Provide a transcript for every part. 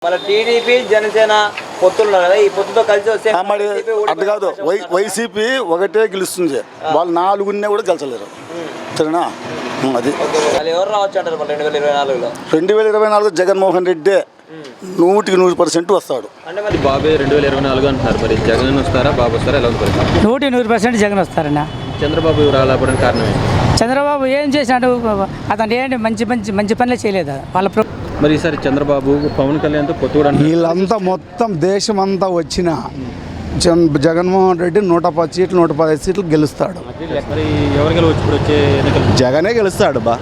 మన టీడీపీ జనసేన పొత్తులు కదా, ఈ పొత్తుతో కలిసి వస్తే మరి అది కాదు, వైసీపీ ఒకటే గెలుస్తుంది, వాళ్ళు 4 ఉన్నా కూడా గెలిచలేరు. సరేనా? అది ఎవరు రావచ్చు అంటారు 2024లో? 2024 జగన్మోహన్ రెడ్డి 100% వస్తాడు. అంటే మరి బాబే 2024 అంటున్నారు. మరి జగన్ వస్తారా, బాబు వస్తారా, ఎలా ఉంది పరిస్థితి? 100% జగన్ వస్తారన్న. చంద్రబాబు రాలేకపోవడానికి కారణం ఏంటి? చంద్రబాబు ఏం చేసినాడు? అతను ఏంటి మంచి పనులే చేయలేదు వాళ్ళ. మరి ఈసారి చంద్రబాబు పవన్ కళ్యాణ్తో పొత్తు కూడా వీళ్ళంతా మొత్తం దేశమంతా వచ్చిన జగన్మోహన్ రెడ్డి 110 సీట్లు 115 సీట్లు గెలుస్తాడు. మరి ఎవరు గెలవచ్చు ఇప్పుడు వచ్చే ఎన్నికలు? జగనే గెలుస్తాడు బా.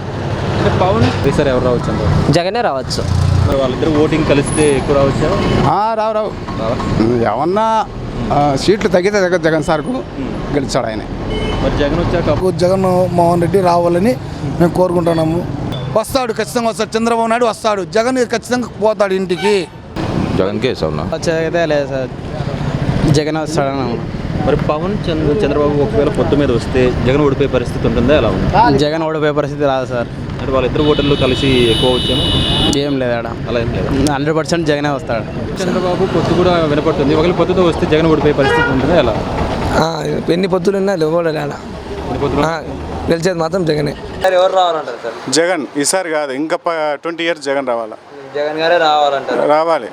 అంటే పవన్ ఈసారి ఎవరు రావచ్చు అంటారు? జగనే రావచ్చు. మరి వాళ్ళిద్దరు ఓటింగ్ కలిస్తే ఎక్కువ రావచ్చా? రావు ఏమన్నా సీట్లు తగ్గితే జగన్ సార్కు గెలిచాడు ఆయన. మరి జగన్ వచ్చాక జగన్మోహన్ రెడ్డి రావాలని మేము కోరుకుంటున్నాము. వస్తాడు, ఖచ్చితంగా వస్తాడు. చంద్రబాబు నాయుడు వస్తాడు, జగన్ ఖచ్చితంగా పోతాడు ఇంటికి. జగన్కే వచ్చేదైతే లేదు సార్, జగన్ వస్తాడని. మరి పవన్ చంద్రబాబు ఒకవేళ పొత్తు మీద వస్తే జగన్ ఓడిపోయే పరిస్థితి ఉంటుందా, ఎలా ఉంది? జగన్ ఓడిపోయే పరిస్థితి రాదు సార్. అంటే వాళ్ళిద్దరు ఓటర్లు కలిసి ఎక్కువ వచ్చాము ఏం లేదు ఆడ, అలా ఏం లేదు. 100% జగనే వస్తాడు. చంద్రబాబు పొత్తు కూడా వినపడుతుంది. ఒకవేళ పొత్తుతో వస్తే జగన్ ఓడిపోయే పరిస్థితి ఉంటుందా, ఎలా? ఎన్ని పొత్తులున్నా గెలిచేది మాత్రం జగనే. ఎవరు రావాలంటారు సార్? జగన్ ఈసారి కాదు, ఇంకా 20 years జగన్ రావాలా. జగన్ గారే రావాలంటారు. రావాలి,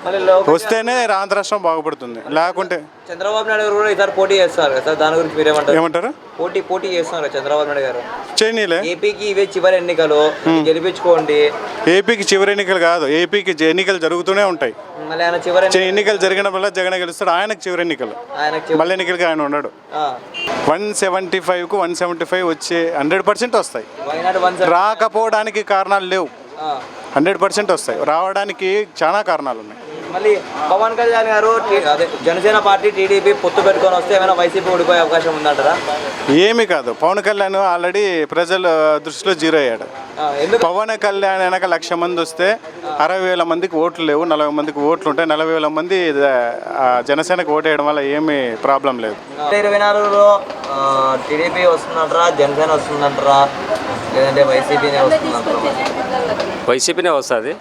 వస్తేనే ఆంధ్ర రాష్ట్రం బాగుపడుతుంది. లేకుంటే చంద్రబాబు నాయుడు గారు కూడా ఈసారి పోటీ చేస్తారు కదా సార్, దాని గురించి ఏమంటారు? పోటీ చేస్తున్నారు చంద్రబాబు నాయుడు గారు. చేయనీలే. ఏపీకి ఇవే చివరి ఎన్నికలు, గెలిపించుకోండి. ఏపీకి చివరి ఎన్నికలు కాదు, ఏపీకి ఎన్నికలు జరుగుతూనే ఉంటాయి. మళ్ళీ ఆయన చివరి ఎన్నికలు జరిగిన వల్ల జగన్ గెలుస్తాడు. ఆయనకు చివరి ఎన్నికలు, మళ్ళీ ఎన్నికలకి ఆయన ఉన్నాడు. 175కు 175 వచ్చి 100% వస్తాయి. రాకపోవడానికి కారణాలు లేవు, 100% వస్తాయి. రావడానికి చాలా కారణాలు ఉన్నాయి. మళ్ళీ పవన్ కళ్యాణ్ గారు అదే జనసేన పార్టీ టీడీపీ పొత్తు పెట్టుకొని వస్తే ఏమైనా వైసీపీ ఓడిపోయే అవకాశం ఉందంటారా? ఏమీ కాదు, పవన్ కళ్యాణ్ ఆల్రెడీ ప్రజల దృష్టిలో 0 అయ్యాడు. పవన్ కళ్యాణ్ వెనక 1,00,000 మంది వస్తే 60,000 మందికి ఓట్లు లేవు, 40 మందికి ఓట్లు ఉంటాయి. 40,000 మంది జనసేనకు ఓటు వేయడం వల్ల ఏమీ ప్రాబ్లం లేదు. 2024లో టీడీపీ వస్తుందంటారా, జనసేన వస్తుందంటారా, లేదంటే వైసీపీనే వస్తుందంటారా? వైసీపీనే వస్తుంది.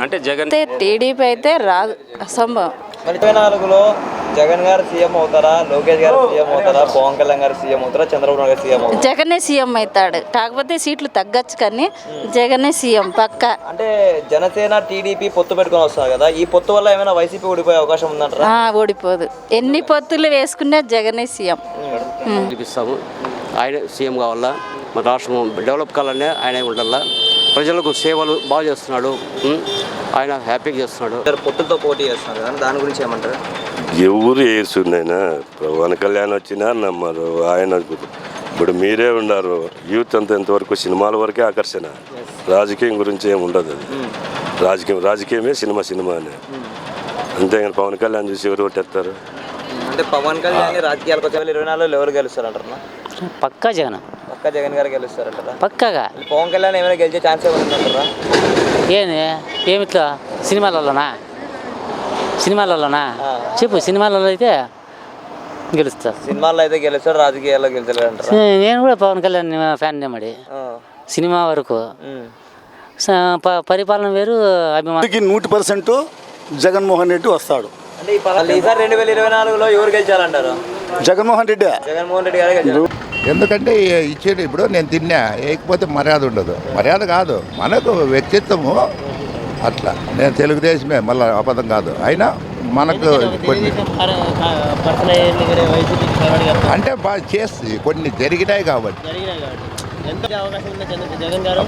అంటే జగన్ టీడీపీ అయితే రాదు, అసంభవం. 2024లో జగన్ గారు సీఎం అవుతారా, లోకేష్ గారు సీఎం అవుతారా, పవన్ కళ్యాణ్ గారు సీఎం అవుతారా, చంద్రబాబు నాయుడు గారు సీఎం అవుతారా? జగనే సీఎం అవుతాడు, కాకపోతే సీట్లు తగ్గచ్చు కానీ జగనే సీఎం పక్క. అంటే జనసేన టీడీపీ పొత్తు పెట్టుకొని వస్తారు కదా, ఈ పొత్తు వల్ల ఏమైనా వైసీపీ ఓడిపోయే అవకాశం ఉందంటారా? ఓడిపోదు, ఎన్ని పొత్తులు వేసుకున్నా జగనే సీఎం. గెలిపిస్తాము. ఆయన సీఎం కావాలా, మన రాష్ట్రం డెవలప్ కావాలనే ఆయన ఉండాలా. ప్రజలకు సేవలు బాగా చేస్తున్నాడు, ఆయన హ్యాపీగా చేస్తున్నాడు. పొత్తుతో పోటీ చేస్తున్నారు కదా, దాని గురించి ఏమంటారు? ఎవరు వేస్తున్నాయినా పవన్ కళ్యాణ్ వచ్చినా నమ్మరు. ఆయన ఇప్పుడు మీరే ఉన్నారు, యూత్ అంతా ఎంతవరకు సినిమాల వరకే ఆకర్షణ, రాజకీయం గురించి ఏమి ఉండదు. అది రాజకీయమే సినిమా అని. అంతేగాని పవన్ కళ్యాణ్ చూసి ఎవరు ఓటేస్తారు? అంటే పవన్ కళ్యాణ్ రాజకీయాలకు వచ్చే 2024లో ఎవరు గెలుస్తారంటారా? పక్కా జగన్ గారు గెలుస్తారంటారా? పక్కగా. పవన్ కళ్యాణ్ ఏమైనా గెలిచే ఛాన్స్ ఉందంటారా? ఏమిట్లా సినిమాలలోనా చెప్పు. సినిమాలలో అయితే గెలుస్తా. సినిమాల్లో అయితే గెలుస్తాడు, రాజకీయాల్లో గెలుస్తారంటారా? నేను కూడా పవన్ కళ్యాణ్ ఫ్యాన్ మరి సినిమా వరకు. పరిపాలన వేరు, అభిమానం. 100% జగన్మోహన్ రెడ్డి వస్తాడు. అంటే ఈసారి 2024లో ఎవరు గెలిచాలంటారు? జగన్మోహన్ రెడ్డి గారే గెలిచారు. ఎందుకంటే ఇచ్చేది ఇప్పుడు నేను తిన్నా వేయకపోతే మర్యాద ఉండదు. మర్యాద కాదు, మనకు వ్యక్తిత్వము అట్లా. నేను తెలుగుదేశమే, మళ్ళీ అబద్ధం కాదు. అయినా మనకు కొన్ని అంటే బాగా చేస్తుంది, కొన్ని జరిగినాయి కాబట్టి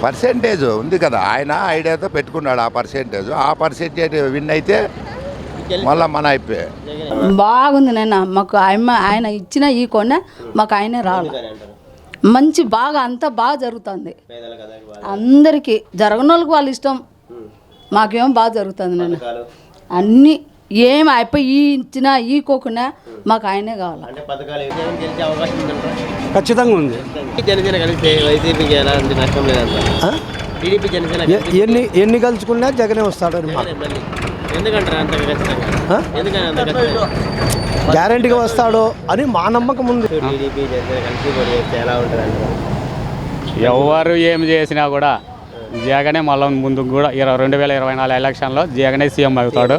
పర్సెంటేజ్ ఉంది కదా, ఆయన ఐడియాతో పెట్టుకున్నాడు. ఆ పర్సెంటేజ్ విన్ అయితే మళ్ళీ మన అయిపోయి బాగుంది. నేను మాకు ఆయన ఇచ్చిన ఈ కొన్న మాకు ఆయనే రావాలి. మంచి బాగా అంతా బాగా జరుగుతుంది అందరికీ. జరగనోళ్ళకి వాళ్ళ ఇష్టం, మాకేమో బాగా జరుగుతుంది. నేను అన్నీ ఏం అయిపోయి ఇచ్చిన ఈ కోకుండా మాకు ఆయనే కావాలి. ఖచ్చితంగా ఉంది. ఎన్ని కలుసుకున్నా జగనే వస్తాడు గ్యారంటీగా వస్తాడు అని మా నమ్మకం ఉంది. ఎవరు ఏం చేసినా కూడా జగనే మళ్ళీ ముందుకు కూడా 2024 ఎలక్షన్లో జగనే సీఎం అవుతాడు.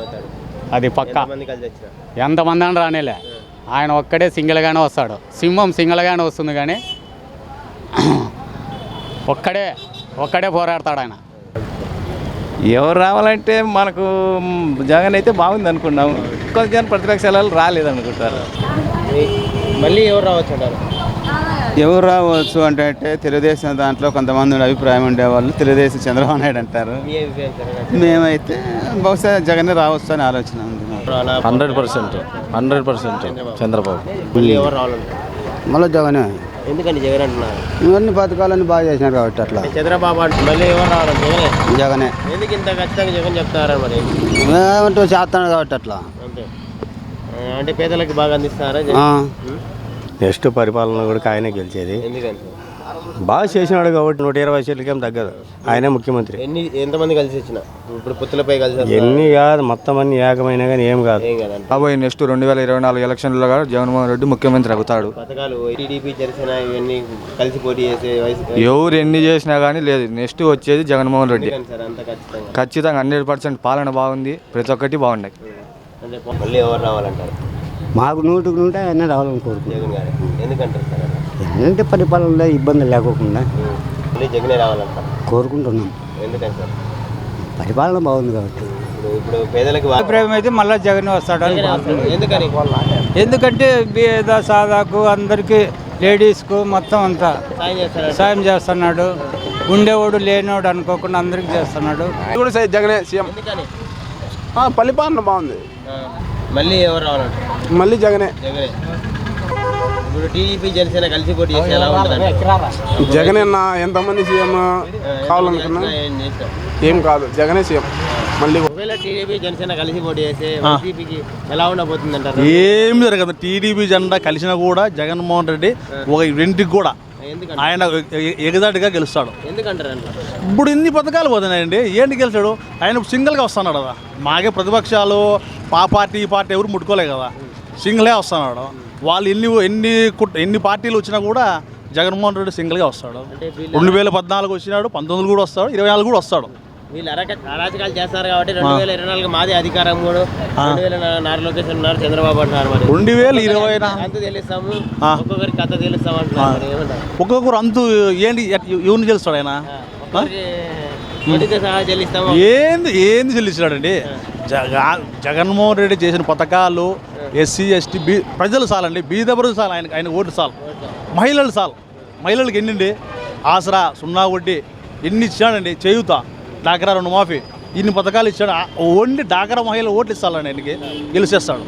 అది పక్క. ఎంతమంది కలిసి వచ్చినా ఎంతమంది అని రానేలే, ఆయన ఒక్కడే సింగిల్గానే వస్తాడు. సింహం సింగిల్గానే వస్తుంది కానీ ఒక్కడే పోరాడతాడు ఆయన. ఎవరు రావాలంటే మనకు జగన్ అయితే బాగుంది అనుకున్నాం. కొంచెం ప్రతిపక్షాలు రాలేదనుకుంటారు. మళ్ళీ ఎవరు రావచ్చు అంటారు? ఎవరు రావచ్చు అంటే తెలుగుదేశం దాంట్లో కొంతమంది అభిప్రాయం ఉండేవాళ్ళు తెలుగుదేశం చంద్రబాబు నాయుడు అంటారు. మీ అభిప్రాయం చెప్పండి. మేమైతే బహుశా జగన్ రావచ్చు అని ఆలోచన ఉంది. 100% చంద్రబాబు. మళ్ళీ ఎవరు రావాలంటారు? మళ్ళీ జగనే. ఎందుకని జగన్ అంటున్నారు? ఇవన్నీ పథకాలన్నీ బాగా చేసినారు కాబట్టి అట్లా చంద్రబాబు అంటే మళ్ళీ ఎవరు రావాలి? జగనే. జగనే ఎందుకు ఇంత ఖచ్చితంగా జగన్ చెప్తారా మరి? ఏమంటూ చేస్తాడు కాబట్టి అట్లా. అంతే. అంటే పేదలకు బాగా అందిస్తారా? నెక్స్ట్ పరిపాలన కూడా ఆయనే గెలిచేది. ఎందుకంటే బాగా చేసినాడు కాబట్టి 120 సీట్లకేం తగ్గదు. ఆయనే ముఖ్యమంత్రి. ఎంతమంది కలిసి వచ్చిన ఇప్పుడు పొత్తులపై కలిసి ఎన్ని కాదు, మొత్తం అన్ని ఏకమైనా కానీ ఏం కాదు. కాబోయే నెక్స్ట్ 2024 ఎలక్షన్లో కూడా జగన్మోహన్ రెడ్డి ముఖ్యమంత్రి అవుతాడు. పథకాలు టీడీపీ జనసేన ఇవన్నీ కలిసి పోటీ చేసే ఎవరు ఎన్ని చేసినా కానీ లేదు, నెక్స్ట్ వచ్చేది జగన్మోహన్ రెడ్డి. సార్ అంత ఖచ్చితంగా ఖచ్చితంగా 100% పాలన బాగుంది, ప్రతి ఒక్కటి బాగున్నాయి. అంటే మళ్ళీ ఎవరు రావాలంటారు? మాకు 100% ఆయన రావాలని కోరుకుంటున్నాం. జగన్ గారు. ఎందుకంటారు సార్? ఏంటంటే పరిపాలనలో ఇబ్బంది లేకోకుండా మళ్ళీ జగనే రావాలంటారు కోరుకుంటున్నాం. ఎందుకంటే సార్ పరిపాలన బాగుంది కాబట్టి. ఇప్పుడు పేదలకు అభిప్రాయం అయితే మళ్ళీ జగన్ వస్తాడు. ఎందుకని? ఎందుకంటే బీద సాదాకు అందరికీ లేడీస్కు మొత్తం అంతా సాయం చేస్తారు. సాయం చేస్తున్నాడు. ఉండేవాడు లేనివాడు అనుకోకుండా అందరికి చేస్తున్నాడు. జగనే సీఎం. ఎందుకని? పరిపాలన బాగుంది, మళ్ళీ ఎవరు రావాలంటారు? మళ్ళీ జగనే. జగనే. ఇప్పుడు టీడీపీ జనసేన కలిసి పోటీ చేస్తే ఎలా ఉంటుంది? జగనే అన్న ఎంతమంది సీఎం కావాలనుకున్నా ఏం కాదు, జగనే సీఎం. మళ్ళీ ఒకవేళ టీడీపీ జనసేన కలిసి పోటీ చేస్తే వైసీపీకి ఎలా ఉండబోతుంది అంటారు? ఏం జరగదు. టీడీపీ జెండా కలిసినా కూడా జగన్మోహన్ రెడ్డి ఒక ఇంటికి కూడా ఆయన ఎగదాటిగా గెలుస్తాడు. ఎందుకంటారు అంటే? ఇప్పుడు ఇన్ని పథకాలు పోతున్నాయండి, ఏంటి గెలిచాడు? ఆయన సింగిల్గా వస్తున్నాడు కదా. మాకే ప్రతిపక్షాలు ఆ పార్టీ ఈ పార్టీ ఎవరు ముట్టుకోలే కదా, సింగిలే వస్తున్నాడు. వాళ్ళు ఎన్ని పార్టీలు వచ్చినా కూడా జగన్మోహన్ రెడ్డి సింగిల్గా వస్తాడు. 2014 వచ్చినాడు, 19 కూడా వస్తాడు, 24 కూడా వస్తాడు. వీళ్ళు అరాచకాలు చేస్తారు కాబట్టి 2024 మాదే అధికారం కూడా 2000 నారా లోకేష్ ఉన్నారు, చంద్రబాబు అంటున్నారు. మరి 2020 అంత తెలుస్తాము, ఒక్కొక్కరికి కథ తెలుస్తాం అంటున్నారు. ఏమంటారు? ఒక్కొక్కరు అంతు ఏంటి ఎవరిని తెలుస్తాడు ఆయన? ఏంది చెల్లించాడండి? జగన్మోహన్ రెడ్డి చేసిన పథకాలు ఎస్సీ ఎస్టీ ప్రజలు చాలండి, బీద ప్రజలు చాలు, ఆయన ఓటు చాలు, మహిళలు చాలు. మహిళలకు ఎన్నండి? ఆసరా, 0 వడ్డీ ఎన్ని ఇచ్చాడండి? చేయూత, డాక్రా రుణమాఫీ, ఇన్ని పథకాలు ఇచ్చాడు. ఓన్లీ డాక్రా మహిళ ఓట్లు ఇస్తాడండి, ఆయనకి గెలిచేస్తాడు.